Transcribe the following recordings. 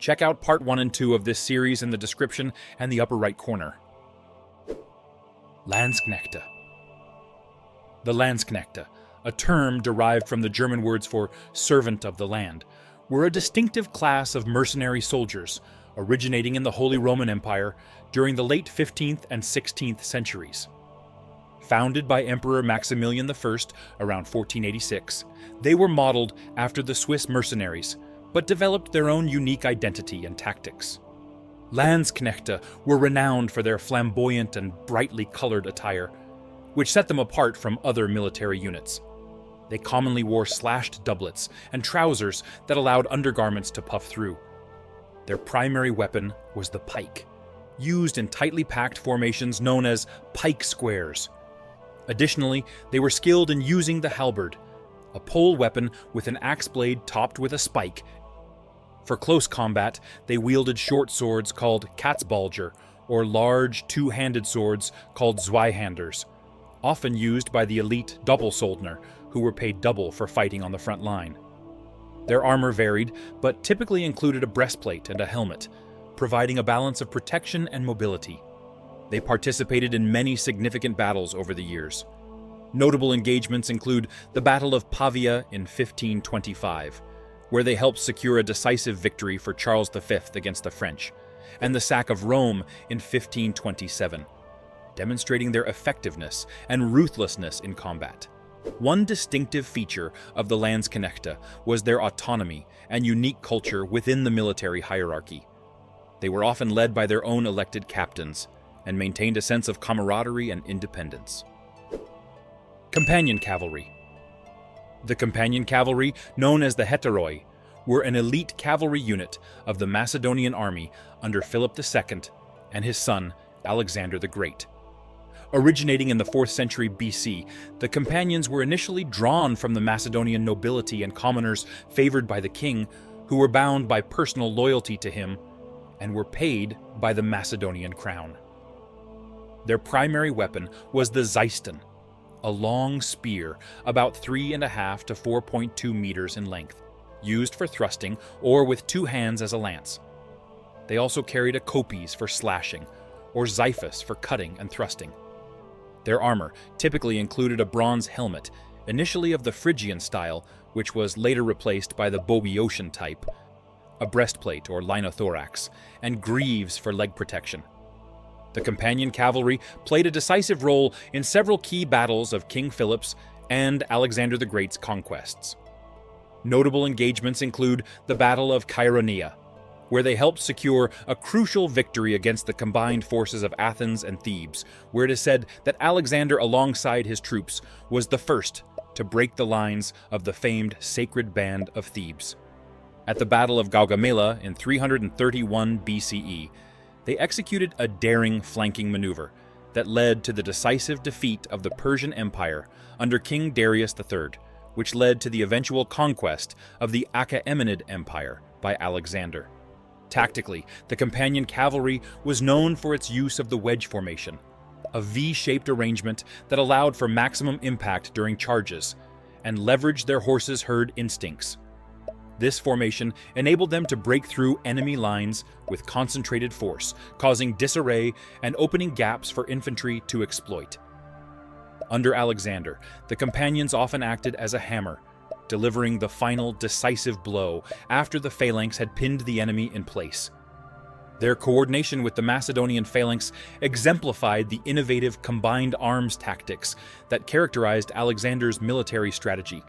Check out part 1 and 2 of this series in the description and the upper right corner. Landsknechte. The Landsknechte, a term derived from the German words for servant of the land, were a distinctive class of mercenary soldiers originating in the Holy Roman Empire during the late 15th and 16th centuries. Founded by Emperor Maximilian I around 1486, they were modeled after the Swiss mercenaries, but developed their own unique identity and tactics. Landsknechte were renowned for their flamboyant and brightly colored attire, which set them apart from other military units. They commonly wore slashed doublets and trousers that allowed undergarments to puff through. Their primary weapon was the pike, used in tightly packed formations known as pike squares. Additionally, they were skilled in using the halberd, a pole weapon with an axe blade topped with a spike. For close combat, they wielded short swords called Katzbalger, or large two-handed swords called Zweihanders, often used by the elite Doppelsoldner, who were paid double for fighting on the front line. Their armor varied, but typically included a breastplate and a helmet, providing a balance of protection and mobility. They participated in many significant battles over the years. Notable engagements include the Battle of Pavia in 1525, where they helped secure a decisive victory for Charles V against the French, and the sack of Rome in 1527, demonstrating their effectiveness and ruthlessness in combat. One distinctive feature of the Landsknechte was their autonomy and unique culture within the military hierarchy. They were often led by their own elected captains and maintained a sense of camaraderie and independence. Companion Cavalry. The Companion Cavalry, known as the Heteroi, were an elite cavalry unit of the Macedonian army under Philip II and his son, Alexander the Great. Originating in the 4th century BC, the companions were initially drawn from the Macedonian nobility and commoners favored by the king, who were bound by personal loyalty to him and were paid by the Macedonian crown. Their primary weapon was the Zeiston, a long spear about 3.5 to 4.2 meters in length, used for thrusting or with two hands as a lance. They also carried a kopis for slashing, or xiphus for cutting and thrusting. Their armor typically included a bronze helmet, initially of the Phrygian style, which was later replaced by the Boeotian type, a breastplate or linothorax, and greaves for leg protection. The Companion Cavalry played a decisive role in several key battles of King Philip's and Alexander the Great's conquests. Notable engagements include the Battle of Chaeronea, where they helped secure a crucial victory against the combined forces of Athens and Thebes, where it is said that Alexander, alongside his troops, was the first to break the lines of the famed Sacred Band of Thebes. At the Battle of Gaugamela in 331 BCE, they executed a daring flanking maneuver that led to the decisive defeat of the Persian Empire under King Darius III, which led to the eventual conquest of the Achaemenid Empire by Alexander. Tactically, the Companion Cavalry was known for its use of the wedge formation, a V-shaped arrangement that allowed for maximum impact during charges and leveraged their horses' herd instincts. This formation enabled them to break through enemy lines with concentrated force, causing disarray and opening gaps for infantry to exploit. Under Alexander, the companions often acted as a hammer, delivering the final decisive blow after the phalanx had pinned the enemy in place. Their coordination with the Macedonian phalanx exemplified the innovative combined arms tactics that characterized Alexander's military strategy.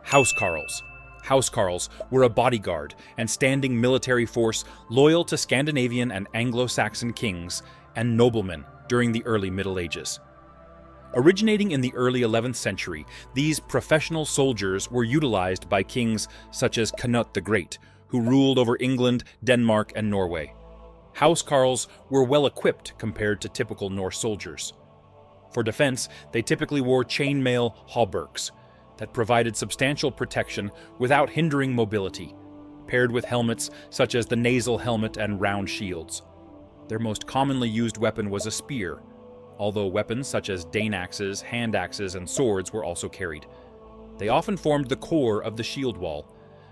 Housecarls. Housecarls were a bodyguard and standing military force loyal to Scandinavian and Anglo-Saxon kings and noblemen during the early Middle Ages. Originating in the early 11th century, these professional soldiers were utilized by kings such as Canute the Great, who ruled over England, Denmark, and Norway. Housecarls were well equipped compared to typical Norse soldiers. For defense, they typically wore chainmail hauberks that provided substantial protection without hindering mobility, paired with helmets such as the nasal helmet and round shields. Their most commonly used weapon was a spear, although weapons such as Dane axes, hand axes, and swords were also carried. They often formed the core of the shield wall,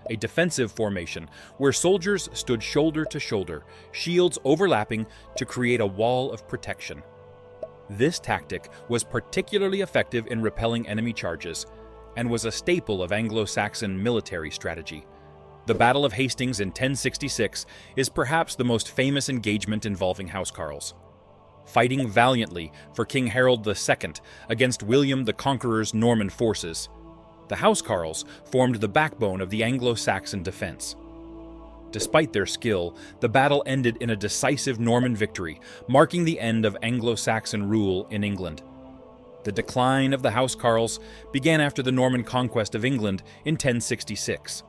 a defensive formation where soldiers stood shoulder to shoulder, shields overlapping to create a wall of protection. This tactic was particularly effective in repelling enemy charges and was a staple of Anglo-Saxon military strategy. The Battle of Hastings in 1066 is perhaps the most famous engagement involving Housecarls. Fighting valiantly for King Harold II against William the Conqueror's Norman forces, the Housecarls formed the backbone of the Anglo-Saxon defense. Despite their skill, the battle ended in a decisive Norman victory, marking the end of Anglo-Saxon rule in England. The decline of the Housecarls began after the Norman conquest of England in 1066.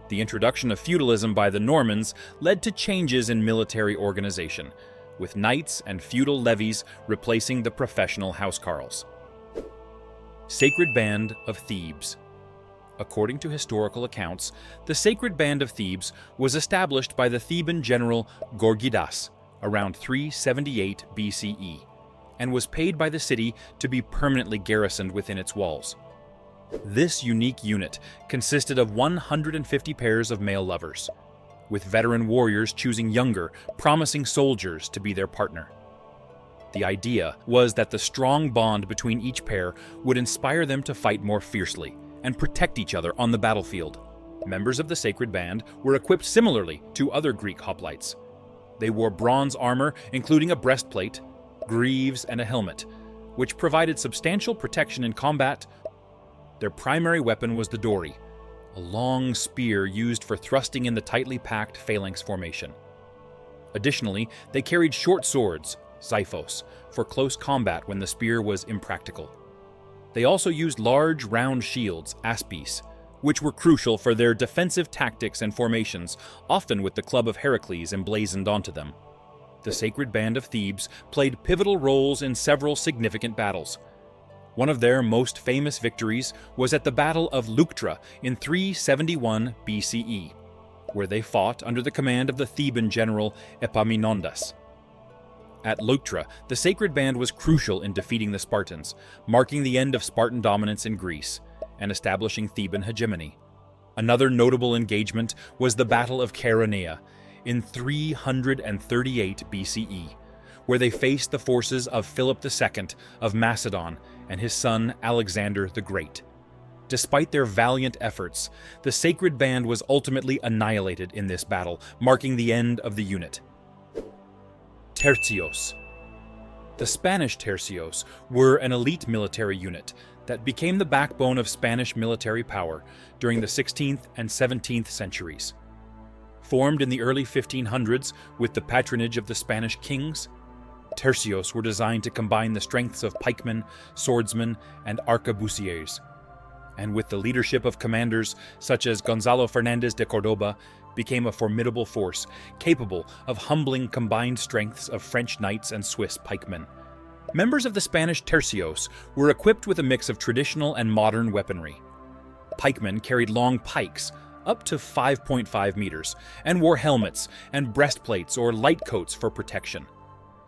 The introduction of feudalism by the Normans led to changes in military organization, with knights and feudal levies replacing the professional Housecarls. Sacred Band of Thebes. According to historical accounts, the Sacred Band of Thebes was established by the Theban general Gorgidas around 378 BCE and was paid by the city to be permanently garrisoned within its walls. This unique unit consisted of 150 pairs of male lovers, with veteran warriors choosing younger, promising soldiers to be their partner. The idea was that the strong bond between each pair would inspire them to fight more fiercely and protect each other on the battlefield. Members of the Sacred Band were equipped similarly to other Greek hoplites. They wore bronze armor, including a breastplate, greaves, and a helmet, which provided substantial protection in combat. Their primary weapon was the dory, a long spear used for thrusting in the tightly packed phalanx formation. Additionally, they carried short swords, xiphos, for close combat when the spear was impractical. They also used large, round shields, aspis, which were crucial for their defensive tactics and formations, often with the club of Heracles emblazoned onto them. The Sacred Band of Thebes played pivotal roles in several significant battles. One of their most famous victories was at the Battle of Leuctra in 371 BCE, where they fought under the command of the Theban general Epaminondas. At Leuctra, the Sacred Band was crucial in defeating the Spartans, marking the end of Spartan dominance in Greece and establishing Theban hegemony. Another notable engagement was the Battle of Chaeronea in 338 BCE, where they faced the forces of Philip II of Macedon and his son Alexander the Great. Despite their valiant efforts, the Sacred Band was ultimately annihilated in this battle, marking the end of the unit. Tercios. The Spanish Tercios were an elite military unit that became the backbone of Spanish military power during the 16th and 17th centuries. Formed in the early 1500s with the patronage of the Spanish kings, Tercios were designed to combine the strengths of pikemen, swordsmen, and arquebusiers, and with the leadership of commanders such as Gonzalo Fernández de Córdoba, became a formidable force capable of humbling combined strengths of French knights and Swiss pikemen. Members of the Spanish Tercios were equipped with a mix of traditional and modern weaponry. Pikemen carried long pikes, up to 5.5 meters, and wore helmets and breastplates or light coats for protection.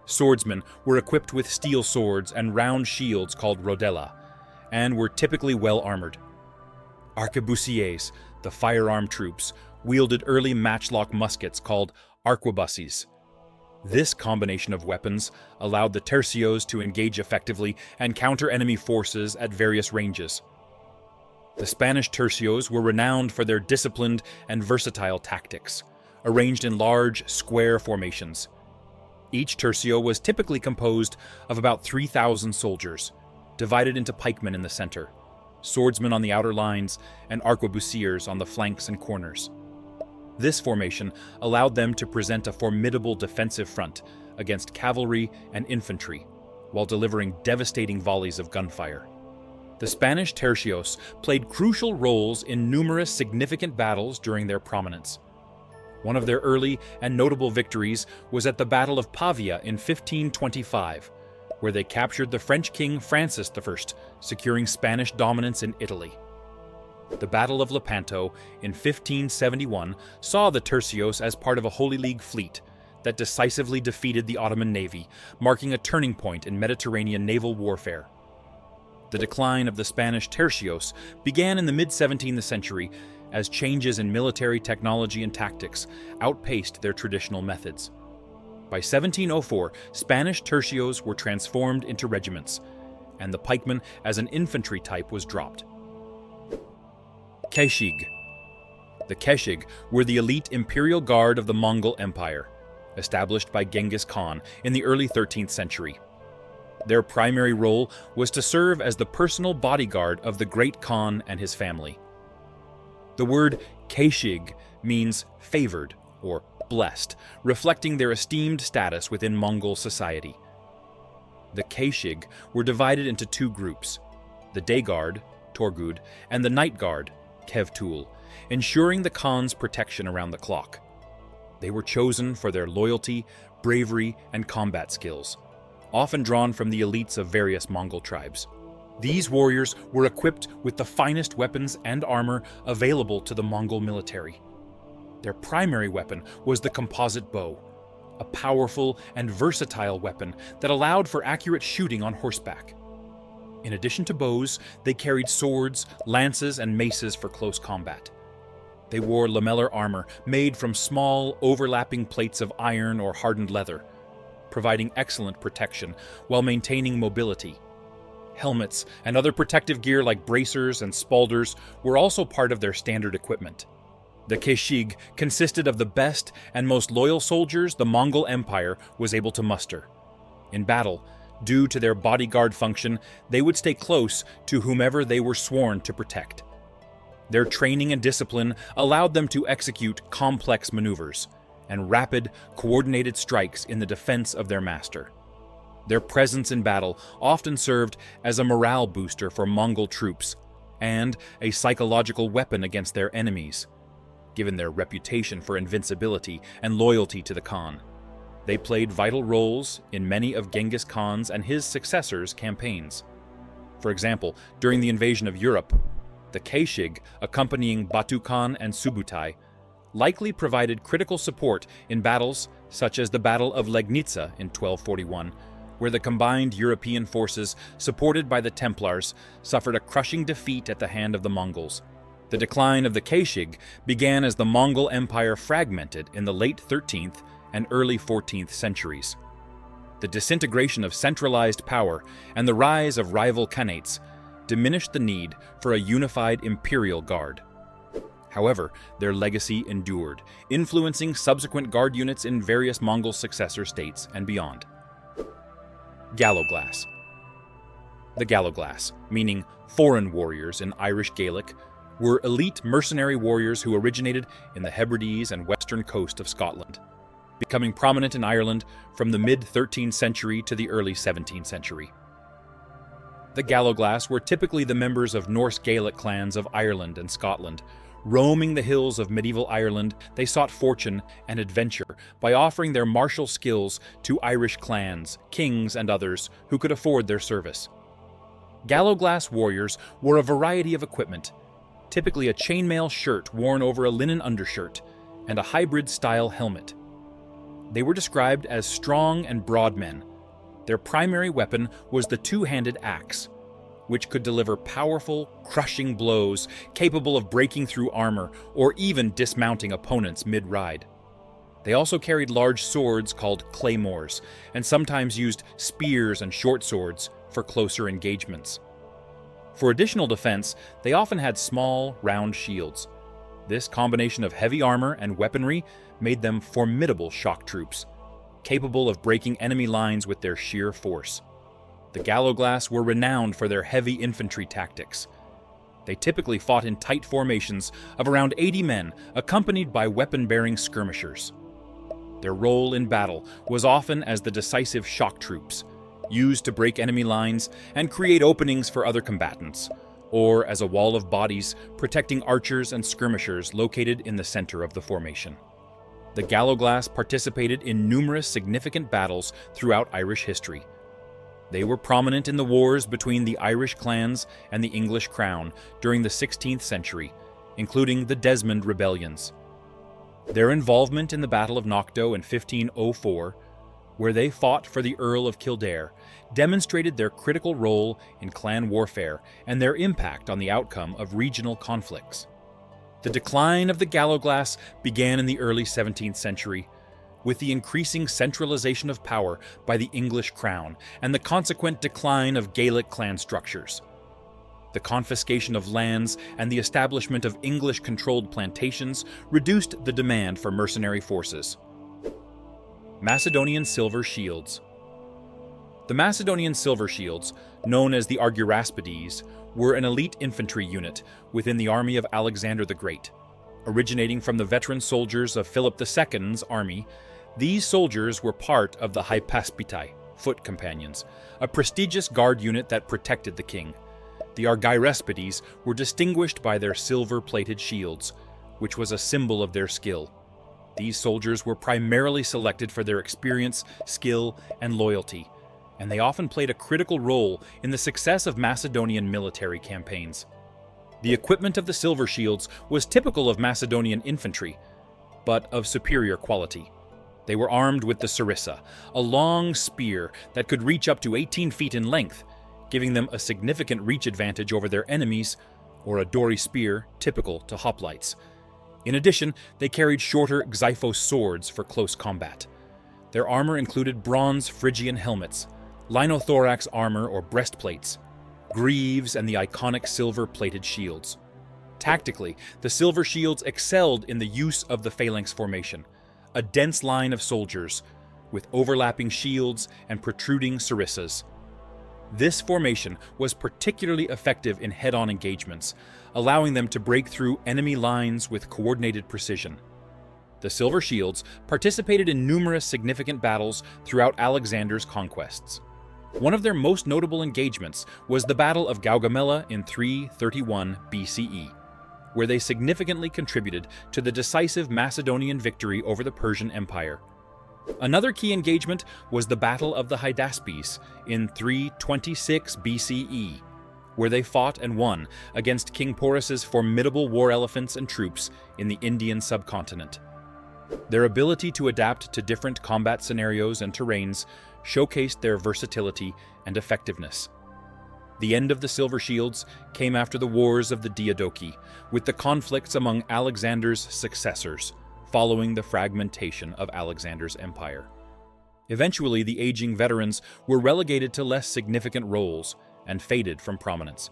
Swordsmen were equipped with steel swords and round shields called rodella, and were typically well armored. Arquebusiers, the firearm troops, wielded early matchlock muskets called arquebuses. This combination of weapons allowed the Tercios to engage effectively and counter enemy forces at various ranges. The Spanish Tercios were renowned for their disciplined and versatile tactics, arranged in large, square formations. Each tercio was typically composed of about 3,000 soldiers, divided into pikemen in the center, swordsmen on the outer lines, and arquebusiers on the flanks and corners. This formation allowed them to present a formidable defensive front against cavalry and infantry, while delivering devastating volleys of gunfire. The Spanish Tercios played crucial roles in numerous significant battles during their prominence. One of their early and notable victories was at the Battle of Pavia in 1525, where they captured the French king Francis I, securing Spanish dominance in Italy. The Battle of Lepanto in 1571 saw the Tercios as part of a Holy League fleet that decisively defeated the Ottoman navy, marking a turning point in Mediterranean naval warfare. The decline of the Spanish Tercios began in the mid-17th century as changes in military technology and tactics outpaced their traditional methods. By 1704, Spanish tercios were transformed into regiments, and the pikeman as an infantry type was dropped. Kheshig. The Kheshig were the elite imperial guard of the Mongol Empire, established by Genghis Khan in the early 13th century. Their primary role was to serve as the personal bodyguard of the Great Khan and his family. The word Kheshig means favored or blessed, reflecting their esteemed status within Mongol society. The Kheshig were divided into two groups, the day guard, Torgud, and the night guard, Kevtul, ensuring the Khan's protection around the clock. They were chosen for their loyalty, bravery, and combat skills, often drawn from the elites of various Mongol tribes. These warriors were equipped with the finest weapons and armor available to the Mongol military. Their primary weapon was the composite bow, a powerful and versatile weapon that allowed for accurate shooting on horseback. In addition to bows, they carried swords, lances, and maces for close combat. They wore lamellar armor made from small, overlapping plates of iron or hardened leather, providing excellent protection while maintaining mobility. Helmets and other protective gear like bracers and spalders were also part of their standard equipment. The Kheshig consisted of the best and most loyal soldiers the Mongol Empire was able to muster. In battle, due to their bodyguard function, they would stay close to whomever they were sworn to protect. Their training and discipline allowed them to execute complex maneuvers and rapid, coordinated strikes in the defense of their master. Their presence in battle often served as a morale booster for Mongol troops and a psychological weapon against their enemies, given their reputation for invincibility and loyalty to the Khan. They played vital roles in many of Genghis Khan's and his successors' campaigns. For example, during the invasion of Europe, the Kheshig, accompanying Batu Khan and Subutai, likely provided critical support in battles such as the Battle of Legnica in 1241, where the combined European forces, supported by the Templars, suffered a crushing defeat at the hand of the Mongols. The decline of the Kheshig began as the Mongol Empire fragmented in the late 13th and early 14th centuries. The disintegration of centralized power and the rise of rival khanates diminished the need for a unified imperial guard. However, their legacy endured, influencing subsequent guard units in various Mongol successor states and beyond. Gallowglass. The Gallowglass, meaning foreign warriors in Irish Gaelic, were elite mercenary warriors who originated in the Hebrides and western coast of Scotland, becoming prominent in Ireland from the mid-13th century to the early 17th century. The Gallowglass were typically the members of Norse Gaelic clans of Ireland and Scotland. Roaming the hills of medieval Ireland, they sought fortune and adventure by offering their martial skills to Irish clans, kings, and others who could afford their service. Gallowglass warriors wore a variety of equipment, typically a chainmail shirt worn over a linen undershirt, and a hybrid-style helmet. They were described as strong and broad men. Their primary weapon was the two-handed axe, which could deliver powerful, crushing blows capable of breaking through armor or even dismounting opponents mid-ride. They also carried large swords called claymores, and sometimes used spears and short swords for closer engagements. For additional defense, they often had small, round shields. This combination of heavy armor and weaponry made them formidable shock troops, capable of breaking enemy lines with their sheer force. The Gallowglass were renowned for their heavy infantry tactics. They typically fought in tight formations of around 80 men, accompanied by weapon-bearing skirmishers. Their role in battle was often as the decisive shock troops, used to break enemy lines and create openings for other combatants, or as a wall of bodies protecting archers and skirmishers located in the center of the formation. The Gallowglass participated in numerous significant battles throughout Irish history. They were prominent in the wars between the Irish clans and the English crown during the 16th century, including the Desmond rebellions. Their involvement in the Battle of Knockdoe in 1504, where they fought for the Earl of Kildare, demonstrated their critical role in clan warfare and their impact on the outcome of regional conflicts. The decline of the Gallowglass began in the early 17th century, with the increasing centralization of power by the English crown and the consequent decline of Gaelic clan structures. The confiscation of lands and the establishment of English-controlled plantations reduced the demand for mercenary forces. Macedonian silver shields. The Macedonian silver shields, known as the Argyraspides, were an elite infantry unit within the army of Alexander the Great. Originating from the veteran soldiers of Philip II's army, these soldiers were part of the Hypaspitae, foot companions, a prestigious guard unit that protected the king. The Argyraspides were distinguished by their silver-plated shields, which was a symbol of their skill. These soldiers were primarily selected for their experience, skill, and loyalty, and they often played a critical role in the success of Macedonian military campaigns. The equipment of the silver shields was typical of Macedonian infantry, but of superior quality. They were armed with the sarissa, a long spear that could reach up to 18 feet in length, giving them a significant reach advantage over their enemies, or a dory spear typical to hoplites. In addition, they carried shorter xyphos swords for close combat. Their armor included bronze Phrygian helmets, linothorax armor or breastplates, greaves, and the iconic silver-plated shields. Tactically, the silver shields excelled in the use of the phalanx formation, a dense line of soldiers with overlapping shields and protruding sarissas. This formation was particularly effective in head-on engagements, allowing them to break through enemy lines with coordinated precision. The silver shields participated in numerous significant battles throughout Alexander's conquests. One of their most notable engagements was the Battle of Gaugamela in 331 BCE, where they significantly contributed to the decisive Macedonian victory over the Persian Empire. Another key engagement was the Battle of the Hydaspes in 326 BCE, where they fought and won against King Porus's formidable war elephants and troops in the Indian subcontinent. Their ability to adapt to different combat scenarios and terrains showcased their versatility and effectiveness. The end of the silver shields came after the wars of the Diadochi, with the conflicts among Alexander's successors, following the fragmentation of Alexander's empire. Eventually, the aging veterans were relegated to less significant roles and faded from prominence.